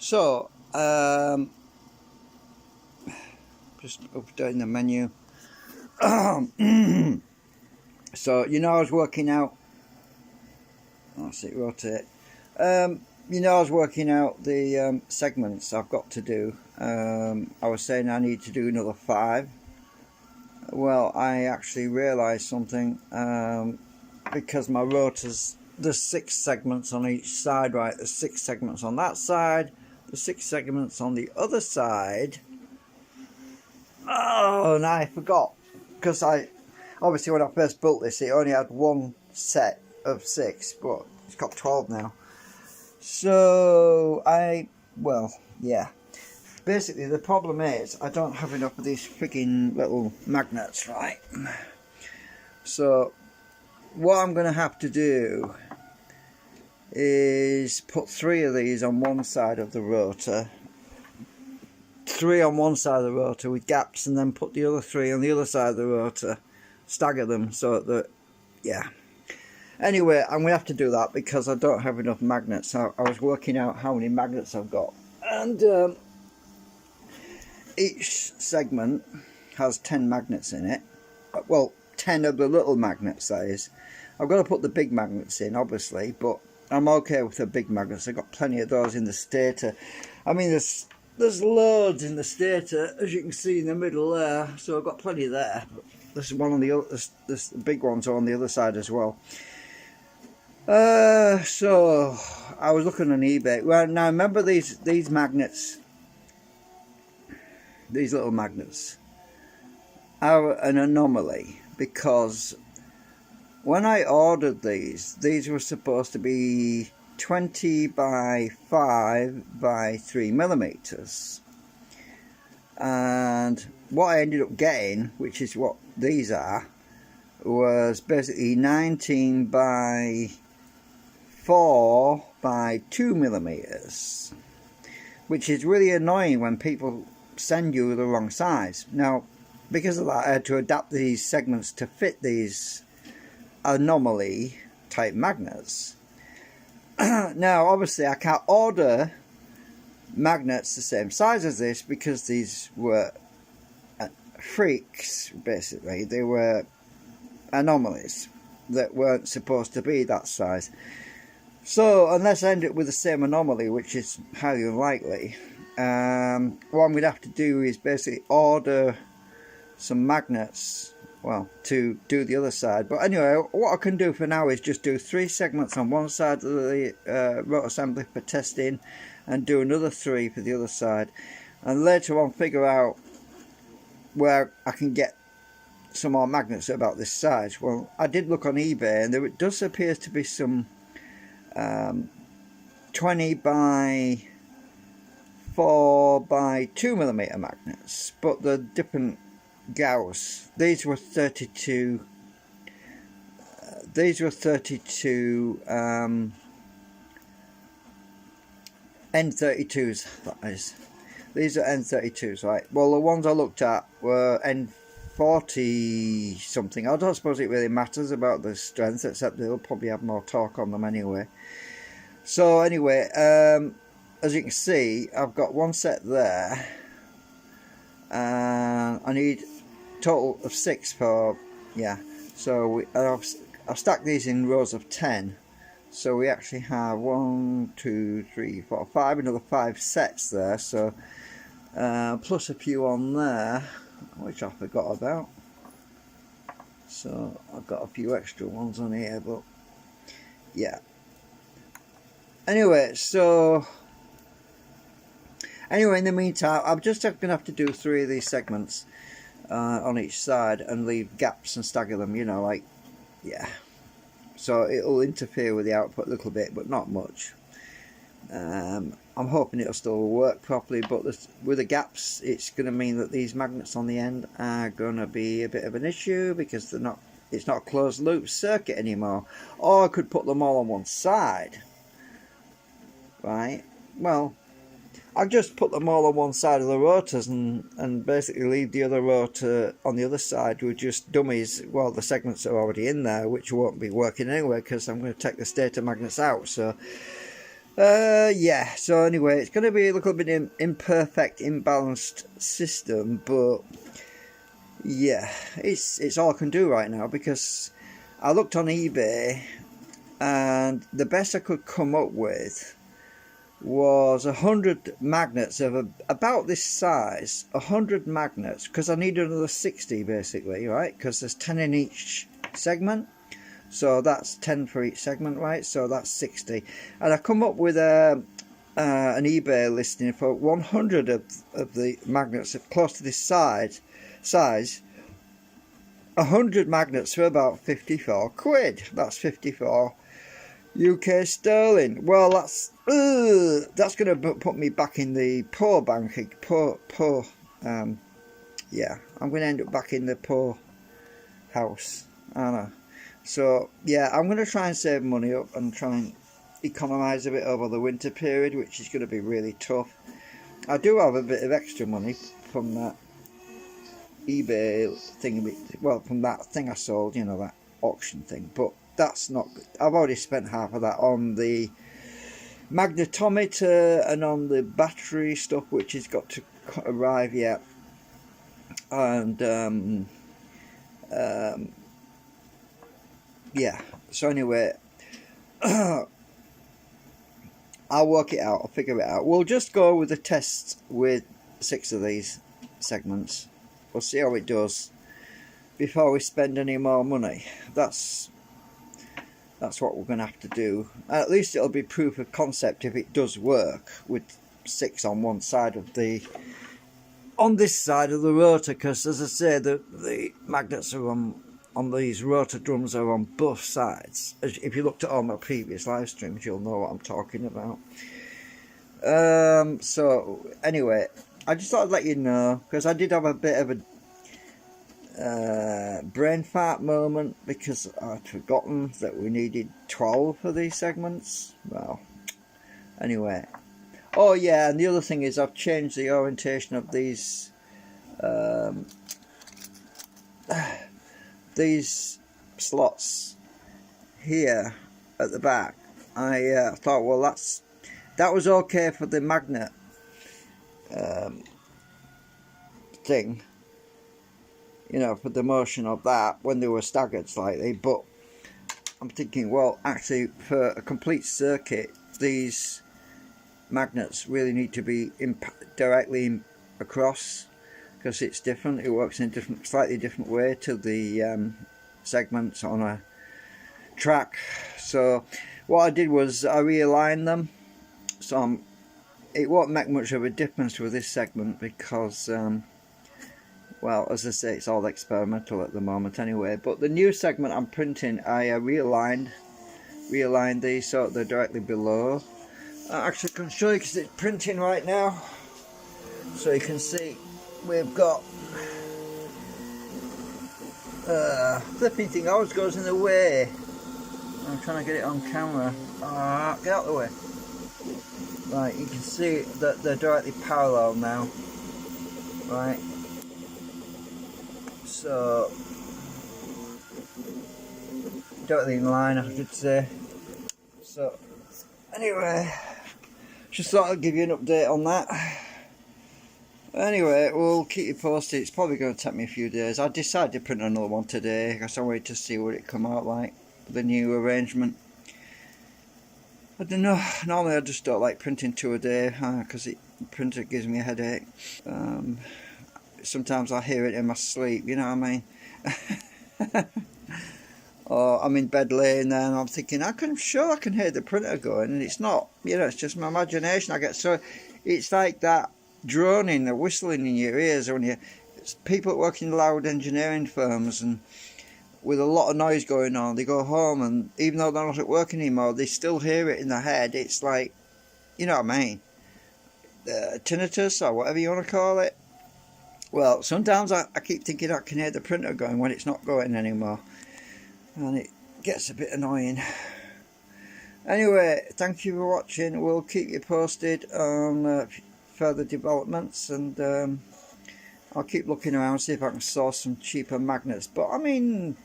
So, just updating the menu. So, I was working out. Let's see, rotate. I was working out the segments I've got to do. I was saying I need to do another 5. Well, I actually realised something because my rotors, there's 6 segments on each side, right? There's 6 segments on that side, there's 6 segments on the other side. Oh, and I forgot, because obviously when I first built this, it only had one set of 6, but it's got 12 now. So yeah. Basically, the problem is I don't have enough of these freaking little magnets, right? So what I'm going to have to do is put 3 of these on one side of the rotor, 3 on one side of the rotor with gaps, and then put the other 3 on the other side of the rotor, stagger them so that, yeah. Anyway, I'm going to have to do that because I don't have enough magnets. I was working out how many magnets I've got, and each segment has 10 magnets in it. Well, 10 of the little magnets, that is. I've got to put the big magnets in, obviously, but I'm okay with the big magnets. I've got plenty of those in the stator. I mean, there's loads in the stator, as you can see in the middle there, so I've got plenty there. But there's one on the other, there's big ones on the other side as well. So I was looking on eBay. Well, now remember these magnets, these little magnets are an anomaly, because when I ordered these were supposed to be 20 by 5 by 3 millimeters, and what I ended up getting, which is what these are, was basically 19 by 4 by 2 millimeters, which is really annoying when people send you the wrong size. Now, because of that, I had to adapt these segments to fit these anomaly type magnets. Now, obviously, I can't order magnets the same size as this because these were freaks, basically. They were anomalies that weren't supposed to be that size. So, unless I end up with the same anomaly, which is highly unlikely, what I'm going to have to do is basically order some magnets, well, to do the other side. But anyway, what I can do for now is just do 3 segments on one side of the rotor assembly for testing, and do another 3 for the other side, and later on figure out where I can get some more magnets about this size. Well, I did look on eBay, and there does appear to be some 20 by 4 by 2 millimeter magnets, but the different Gauss. These were 32. These were 32 N32s. That is. These are N32s, right? Well, the ones I looked at were N40 something. I don't suppose it really matters about the strength, except they'll probably have more torque on them anyway. So anyway, as you can see, I've got one set there, and I need a total of 6 for, yeah. So I've stacked these in rows of 10. So we actually have 1, 2, 3, 4, 5, another 5 sets there. So plus a few on there, which I forgot about. So I've got a few extra ones on here, but yeah. Anyway, in the meantime, I'm just going to have to do 3 of these segments on each side and leave gaps and stagger them, like, yeah. So it'll interfere with the output a little bit, but not much. I'm hoping it'll still work properly, but with the gaps, it's going to mean that these magnets on the end are going to be a bit of an issue, because it's not a closed loop circuit anymore. Or I could put them all on one side. Right, well, I'll just put them all on one side of the rotors and basically leave the other rotor on the other side with just dummies. Well, the segments are already in there, which won't be working anyway because I'm going to take the stator magnets out. So Yeah, so anyway, it's going to be a little bit imperfect, imbalanced system, but yeah, it's all I can do right now, because I looked on eBay and the best I could come up with was 100 magnets of about this size, 100 magnets, because I needed another 60 basically, right, because there's 10 in each segment. So that's 10 for each segment, right? So that's 60. And I come up with an eBay listing for 100 of the magnets close to this size. 100 magnets for about 54 quid. That's 54 UK sterling. Well, that's going to put me back in the poor banking. Yeah, I'm going to end up back in the poor house. I know. So yeah, I'm going to try and save money up and try and economise a bit over the winter period, which is going to be really tough. I do have a bit of extra money from that eBay thing, well, from that thing I sold, you know, that auction thing, but that's not good. I've already spent half of that on the magnetometer and on the battery stuff, which has got to arrive yet, and yeah, so anyway, I'll work it out, I'll figure it out. We'll just go with the tests with 6 of these segments. We'll see how it does before we spend any more money. That's what we're going to have to do. At least it'll be proof of concept if it does work with 6 on one side of on this side of the rotor, because as I say, the magnets are on these rotor drums are on both sides. If you looked at all my previous live streams, you'll know what I'm talking about. So anyway, I just thought I'd let you know, because I did have a bit of a brain fart moment, because I'd forgotten that we needed 12 for these segments. Well, anyway. Oh yeah, and the other thing is I've changed the orientation of these slots here at the back. I thought, well, that was okay for the magnet thing, you know, for the motion of that when they were staggered slightly, but I'm thinking, well, actually for a complete circuit, these magnets really need to be directly across, because it's different. It works in a slightly different way to the segments on a track. So what I did was I realigned them, so it won't make much of a difference with this segment, because well, as I say, it's all experimental at the moment anyway. But the new segment I'm printing, I realigned these so they're directly below. I actually can show you because it's printing right now, so you can see we've got flipping thing always goes in the way. I'm trying to get it on camera. Get out of the way. Right, you can see that they're directly parallel now, right? So directly in line, I should say. So anyway, just thought I'd give you an update on that. Anyway, we'll keep you posted. It's probably going to take me a few days. I decided to print another one today because I wanted to see what it come out like, the new arrangement. I don't know, normally I just don't like printing 2 a day because the printer gives me a headache. Sometimes I hear it in my sleep, you know what I mean? Or I'm in bed laying there and I'm thinking, I can hear the printer going, and it's not, you know, it's just my imagination. It's like that droning, the whistling in your ears when people work in loud engineering firms and with a lot of noise going on, they go home and even though they're not at work anymore, they still hear it in their head. It's like, you know what I mean? Tinnitus or whatever you want to call it. Well, sometimes I keep thinking I can hear the printer going when it's not going anymore. And it gets a bit annoying. Anyway, thank you for watching. We'll keep you posted on further developments, and I'll keep looking around, see if I can source some cheaper magnets. But I mean,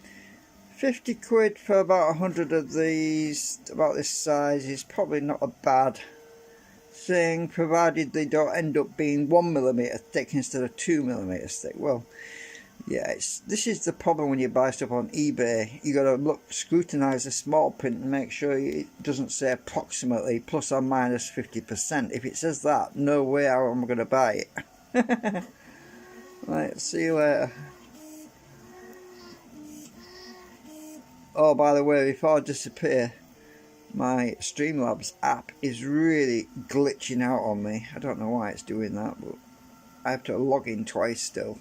50 quid for about 100 of these, about this size, is probably not a bad thing, provided they don't end up being 1mm thick instead of 2mm thick. Well, yeah, this is the problem when you buy stuff on eBay. You got to scrutinize the small print and make sure it doesn't say approximately plus or minus 50%. If it says that, no way how I'm going to buy it. Right, see you later. Oh, by the way, before I disappear, my Streamlabs app is really glitching out on me. I don't know why it's doing that, but I have to log in twice still.